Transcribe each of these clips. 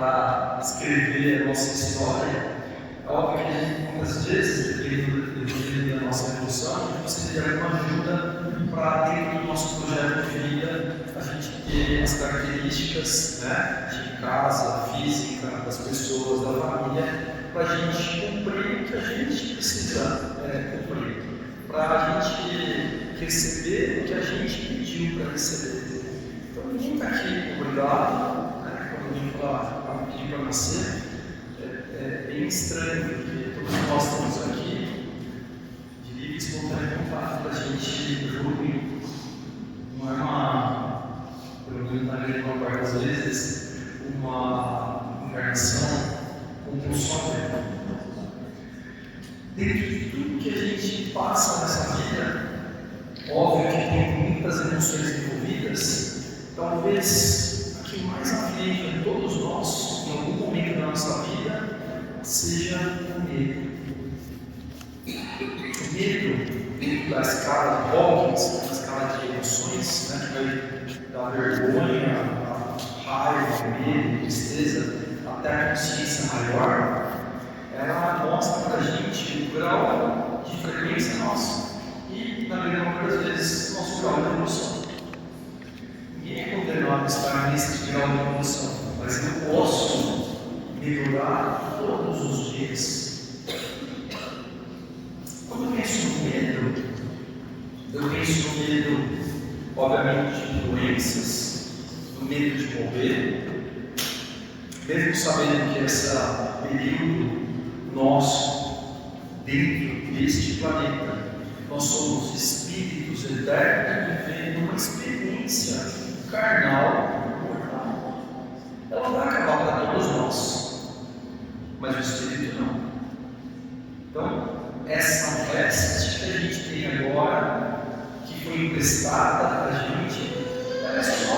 para escrever a nossa história, é óbvio que muitas vezes, dependendo da nossa evolução, a gente precisa de alguma ajuda para, dentro do nosso projeto de vida, a gente ter as características, né, de casa, física, das pessoas, da família, para a gente cumprir o que a gente precisa cumprir, para a gente receber o que a gente pediu para receber. Então, ninguém está aqui obrigado, né? Quando a gente fala pedir para nascer, é bem estranho, porque todos nós estamos aqui de livre e espontânea vontade para a gente evoluir. Não é pelo menos na grande parte das vezes, uma encarnação compulsória. Dentro de tudo que a gente passa nessa vida, óbvio que tem muitas emoções envolvidas, talvez a que mais aflige todos nós, em algum momento da nossa vida, seja o medo. O medo, dentro da escala de Hawkins, da escala de emoções, né, que vai da vergonha, a raiva, o medo, a tristeza, até a consciência maior, ela mostra para a gente o grau de frequência nossa e, na grande maioria das vezes, nosso grau de evolução. Ninguém é condenado a estar nesse grau de evolução, mas eu posso melhorar todos os dias. Quando eu penso no medo, eu penso no medo, obviamente, de doenças, no medo de morrer, mesmo sabendo que esse período nosso, dentro deste planeta, nós somos espíritos eternos vivendo uma experiência carnal mortal. Ela vai acabar para todos nós, mas o espírito não. Então, essa veste que a gente tem agora, que foi emprestada para a gente, ela é só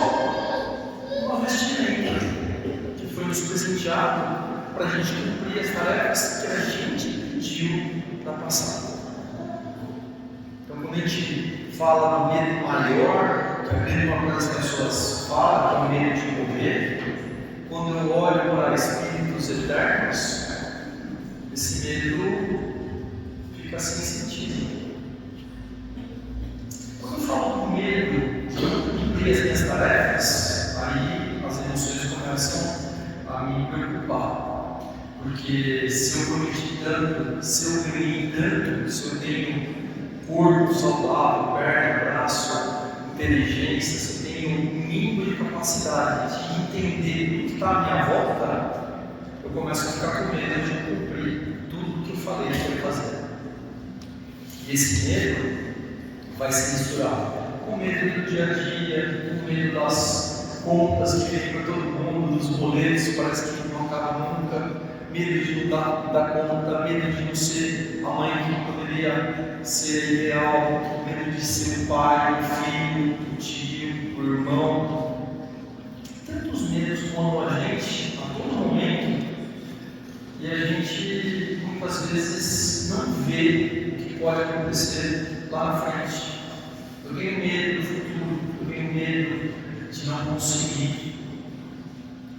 uma vestimenta que foi nos presenteado para a gente cumprir as tarefas que a gente pediu na passada. Então, quando a gente fala do medo maior, que a grande maioria das pessoas fala, que é o medo de morrer, quando eu olho para espíritos eternos, esse medo fica sem sentido. Quando eu falo do medo de não cumprir as minhas tarefas, aí as emoções começam a me preocupar. Porque se eu prometi tanto, se eu ganhei tanto, se eu tenho corpo saudável, perna, braço, inteligência, se eu tenho um mínimo de capacidade de entender o que está à minha volta, eu começo a ficar com medo de cumprir tudo que eu falei que eu ia fazer. E esse medo vai se misturar com o medo do dia a dia, com o medo das contas que vem para todo mundo, dos boletos, parece que não acaba nunca. Medo de não dar conta, medo de não ser a mãe que poderia ser ideal, medo de ser o pai, o filho, o tio, o irmão. Tantos medos como a gente, a todo momento, e a gente muitas vezes não vê o que pode acontecer lá na frente. Eu tenho medo do futuro, eu tenho medo de não conseguir.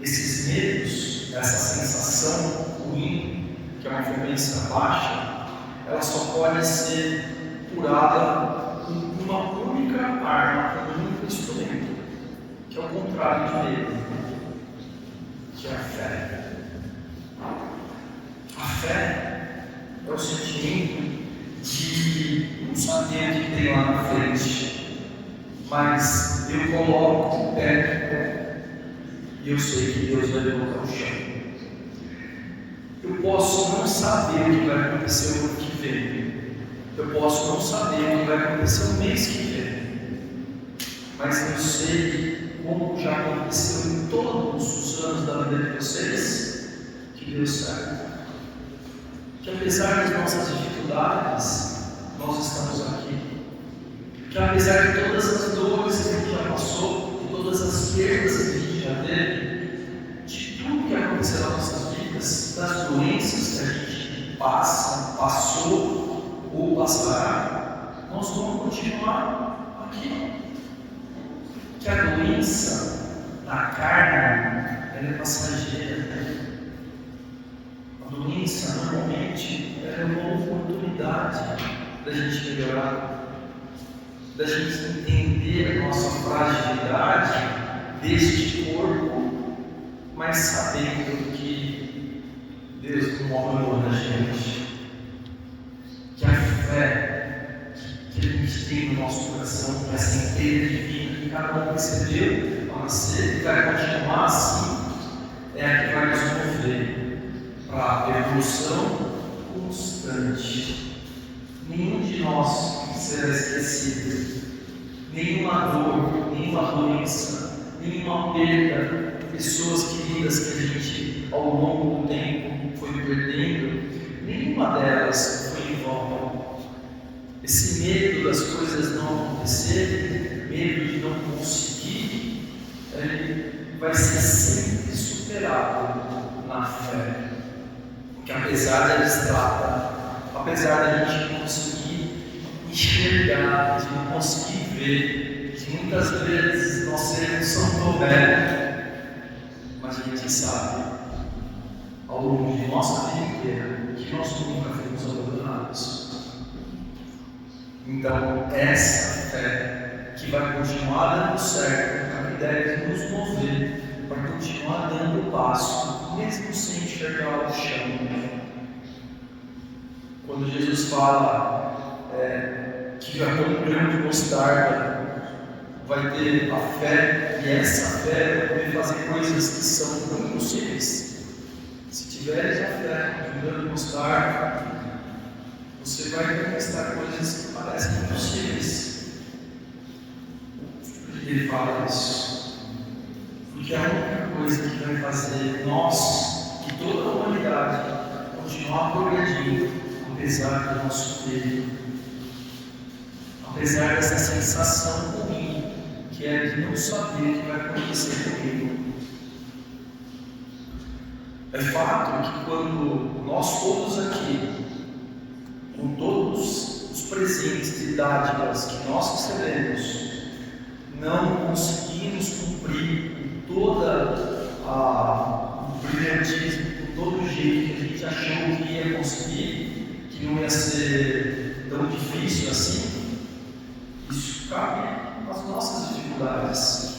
Esses medos, essa sensação ruim, que é uma frequência baixa, ela só pode ser curada com uma única arma, com um único instrumento, que é o contrário de medo, que é a fé. A fé é o sentimento de não saber o que tem lá na frente, mas eu coloco o pé e eu sei que Deus vai me colocar no chão. Eu posso não saber o que vai acontecer o ano que vem. Eu posso não saber o que vai acontecer o mês que vem. Mas eu sei, como já aconteceu em todos os anos da vida de vocês, que Deus sabe. Que apesar das nossas dificuldades, nós estamos aqui. Que apesar de todas as dores que a gente já passou, de todas as perdas que a gente já teve, de tudo que aconteceu nas nossas vidas, das doenças que a gente passou ou passará, nós vamos continuar aqui. Que a doença da carne, ela é passageira. da gente melhorar, da gente entender a nossa fragilidade deste corpo, mas sabendo que Deus não abandona a gente, que a fé que a gente tem no nosso coração, que essa inteira divina que cada um recebeu ao nascer e vai continuar assim, é a que vai nos mover para a evolução constante. Nenhum de nós será esquecido, nenhuma dor, nenhuma doença, nenhuma perda, pessoas queridas que a gente ao longo do tempo foi perdendo, nenhuma delas foi em vão. Esse medo das coisas não acontecerem, medo de não conseguir, ele vai ser sempre superado na fé. Porque apesar da distrata, apesar da gente não conseguir enxergar, de não conseguir ver, de muitas vezes nós sermos São Tomé, mas a gente sabe, ao longo de nossa vida inteira, que nós nunca fomos abandonados. Então, essa fé que vai continuar dando certo, a que deve nos mover para continuar dando passo, mesmo sem enxergar o chão. Quando Jesus fala que vai ter um grão de mostarda, vai ter a fé, e essa fé vai poder fazer coisas que são impossíveis. Se tiveres a fé de um grão de mostarda, você vai conquistar coisas que parecem impossíveis. Ele fala isso, porque a única coisa que vai fazer nós e toda a humanidade continuar progredindo, apesar do nosso medo, apesar dessa sensação ruim que é de não saber o que vai acontecer comigo. É fato que quando nós todos aqui, com todos os presentes e dádivas que nós recebemos, não conseguimos cumprir com toda o brilhantismo, com todo o jeito que a gente achou que ia conseguir, que não ia ser tão difícil assim, isso cabe às nossas dificuldades.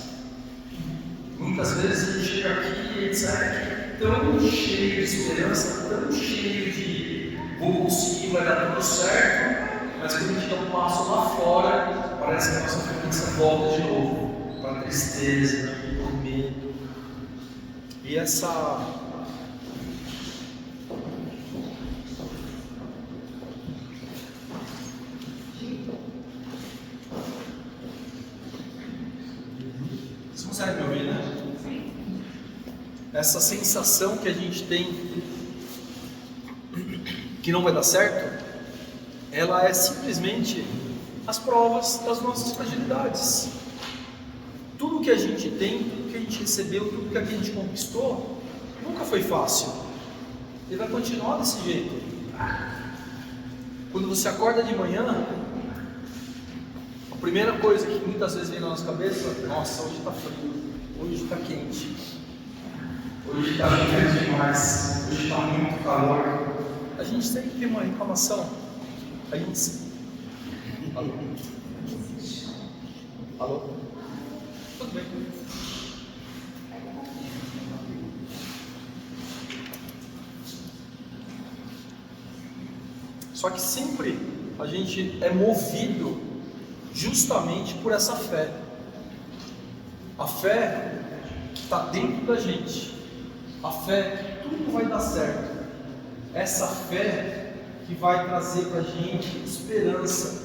Muitas vezes a gente chega aqui e sai aqui tão cheio de esperança, tão cheio de vou conseguir, vai dar tudo certo, mas quando a gente dá um passo lá fora, parece que a nossa cabeça volta de novo para a tristeza, para o medo. E essa Você consegue me ouvir, né? Sim. Essa sensação que a gente tem que não vai dar certo, ela é simplesmente as provas das nossas fragilidades. Tudo que a gente tem, tudo que a gente recebeu, tudo que a gente conquistou, nunca foi fácil. E vai continuar desse jeito. Quando você acorda de manhã, a primeira coisa que muitas vezes vem na nossa cabeça, nossa, hoje está frio, hoje está quente, hoje está chovendo demais, hoje está muito calor. A gente sempre tem uma reclamação. A gente... Alô? Alô? Tudo bem? Só que sempre a gente é movido justamente por essa fé. A fé que está dentro da gente. A fé que tudo vai dar certo. Essa fé que vai trazer para a gente esperança,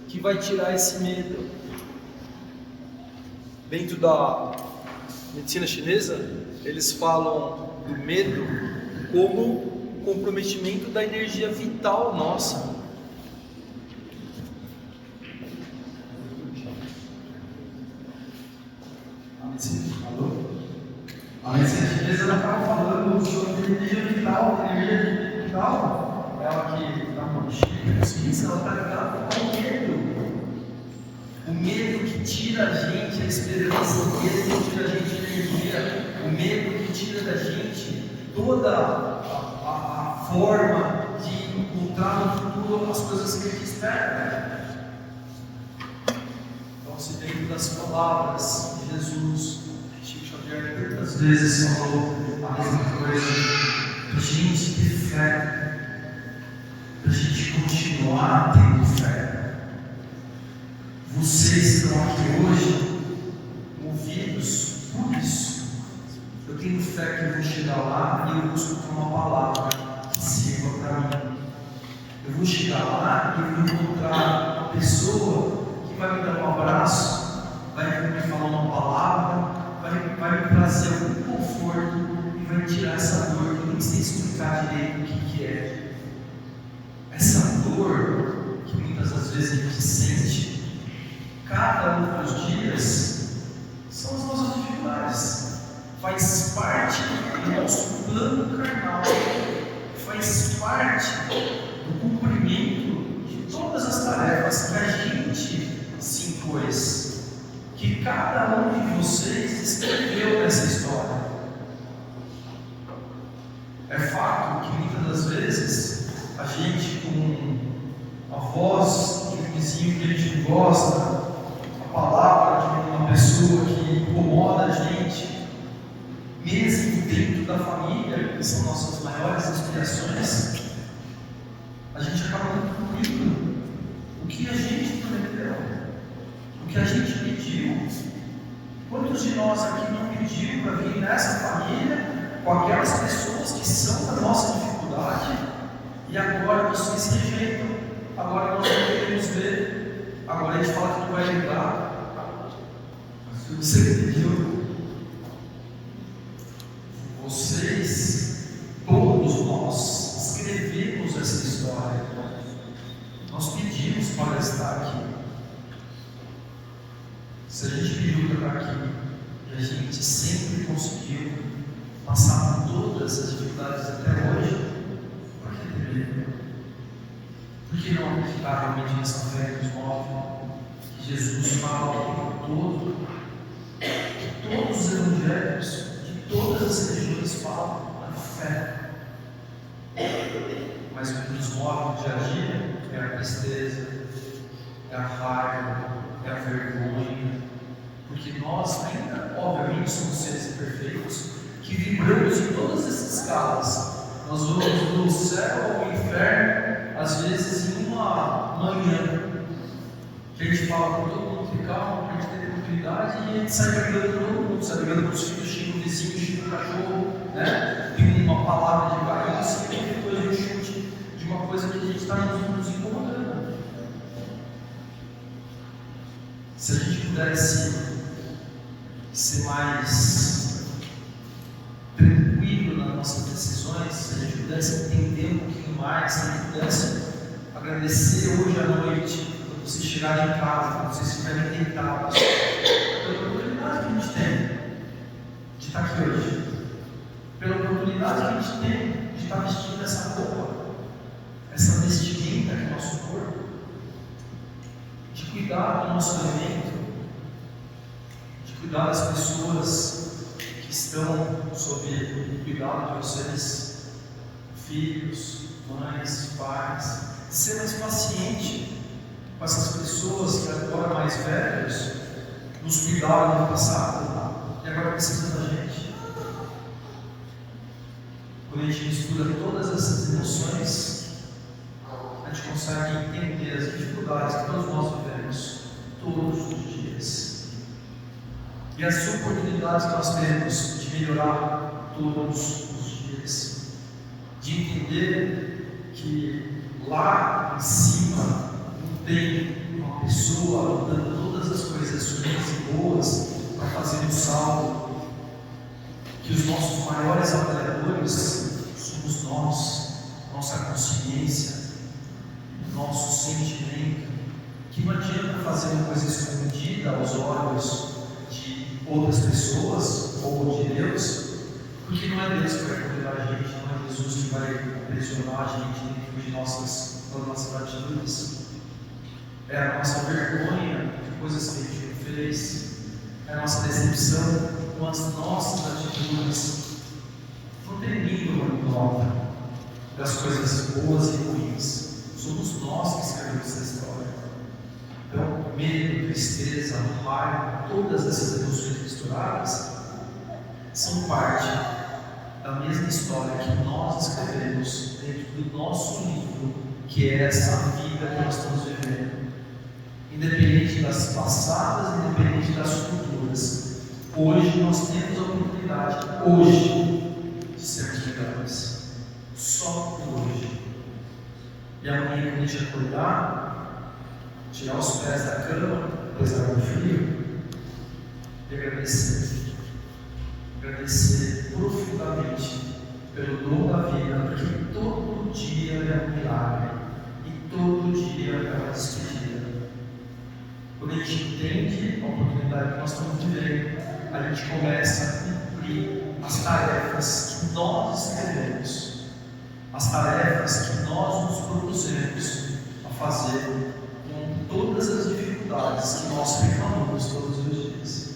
que vai tirar esse medo. Dentro da medicina chinesa, eles falam do medo como comprometimento da energia vital nossa. A medicina chinesa estava falando sobre energia vital, energia vital, ela que está uma consciência, ela está ligada ao medo. O medo que tira a gente a esperança, o medo que tira a gente a energia, o medo que tira da gente toda a forma de encontrar no futuro as coisas que Ele espera. Então, se dentro das palavras de Jesus, Chico Xavier tantas vezes falou a mesma coisa, para a gente ter fé, para a gente continuar tendo fé. Vocês estão aqui hoje, movidos por isso. Eu tenho fé que eu vou chegar lá e eu vou escutar uma palavra que sirva para mim. Eu vou chegar lá e eu vou encontrar uma pessoa que vai me dar um abraço, vai me falar uma palavra, vai me trazer algum conforto e vai me tirar essa dor que eu nem sei explicar direito o que é. Essa dor que muitas das vezes a gente sente, cada um dos dias, são as nossas dificuldades. Faz parte do nosso plano carnal, faz parte do cumprimento de todas as tarefas que a gente se impôs, que cada um de vocês escreveu nessa história. É fato que muitas das vezes a gente, com a voz de um vizinho que a gente não gosta, a palavra de uma pessoa que incomoda a gente, mesmo dentro da família, que são nossas maiores inspirações, a gente acaba não cumprindo o que a gente prometeu, o que a gente pediu. Quantos de nós aqui não pediu para vir nessa família com aquelas pessoas que são da nossa dificuldade e agora vocês rejeitam, agora nós não queremos ver, agora a gente fala que não vai ajudar? Se você pediu, vocês, todos nós, escrevemos essa história. Nós pedimos para estar aqui. Se a gente pediu para estar aqui, e a gente sempre conseguiu passar por todas as dificuldades até hoje, por que deveria? Por que não acreditar realmente nessa fé que nos move? Que Jesus fala o tempo todo, que todos os evangelhos, todas as religiões falam da fé, mas o que nos move no dia a dia é a tristeza, é a raiva, é a vergonha, porque nós ainda, obviamente, somos seres imperfeitos que vibramos em todas essas escalas. Nós vamos do céu ao inferno, às vezes em uma manhã, que a gente fala com todo mundo de calma, para a gente ter tranquilidade, e a gente sai brigando com todo mundo, sai brigando com os filhos, xinga o vizinho, xinga o cachorro, né? Tem uma palavra de carícia e depois a gente chute de uma coisa que a gente está nos incomodando. Se a gente pudesse ser mais tranquilo nas nossas decisões, se a gente pudesse entender um pouquinho mais, se a gente pudesse agradecer hoje à noite, quando vocês chegarem em casa, quando vocês estiverem deitados, pela oportunidade que a gente tem de estar aqui hoje, pela oportunidade que a gente tem de estar vestindo essa roupa, essa vestimenta que é o nosso corpo, de cuidar do nosso alimento, de cuidar das pessoas que estão sob o cuidado de vocês, filhos, mães, pais, ser mais paciente com essas pessoas que agora mais velhos nos cuidaram no passado e agora precisam da gente. Quando a gente mistura todas essas emoções, a gente consegue entender as dificuldades que todos nós vivemos todos os dias. E as oportunidades que nós temos de melhorar todos os dias. De entender que lá em cima não tem uma pessoa dando todas as coisas ruins e boas para fazer um saldo. Que os nossos maiores avaliadores somos nós, nossa consciência, nosso sentimento, que não adianta fazer uma coisa escondida aos olhos de outras pessoas ou de Deus, porque não é Deus que vai condenar a gente, não é Jesus que vai aprisionar a gente dentro de nossas atitudes. É a nossa vergonha de coisas que a gente não fez, é a nossa decepção com as nossas atitudes. Não tem língua muito alta. das coisas boas e ruins. Somos nós que escrevemos essa história. Então, medo, tristeza, raiva, todas essas emoções misturadas são parte da mesma história que nós escrevemos dentro do nosso livro, que é essa vida que nós estamos vivendo. Independente das passadas, independente das futuras, hoje nós temos a oportunidade, hoje, de sermos melhores. Só hoje. E amanhã, quando a gente acordar, tirar os pés da cama, apesar do frio, e agradecer. Agradecer profundamente pelo dom da vida, porque todo dia é um milagre e todo dia é uma despedida. Quando a gente entende a oportunidade que nós estamos vivendo, a gente começa a cumprir as tarefas que nós escrevemos, as tarefas que nós nos propusemos a fazer com todas as dificuldades que nós reclamamos todos os dias.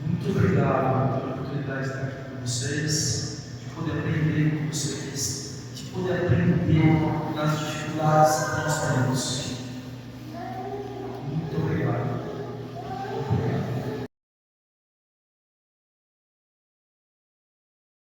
Muito obrigado pela oportunidade de estar aqui com vocês, de poder aprender com vocês, de poder aprender nas dificuldades que nós temos.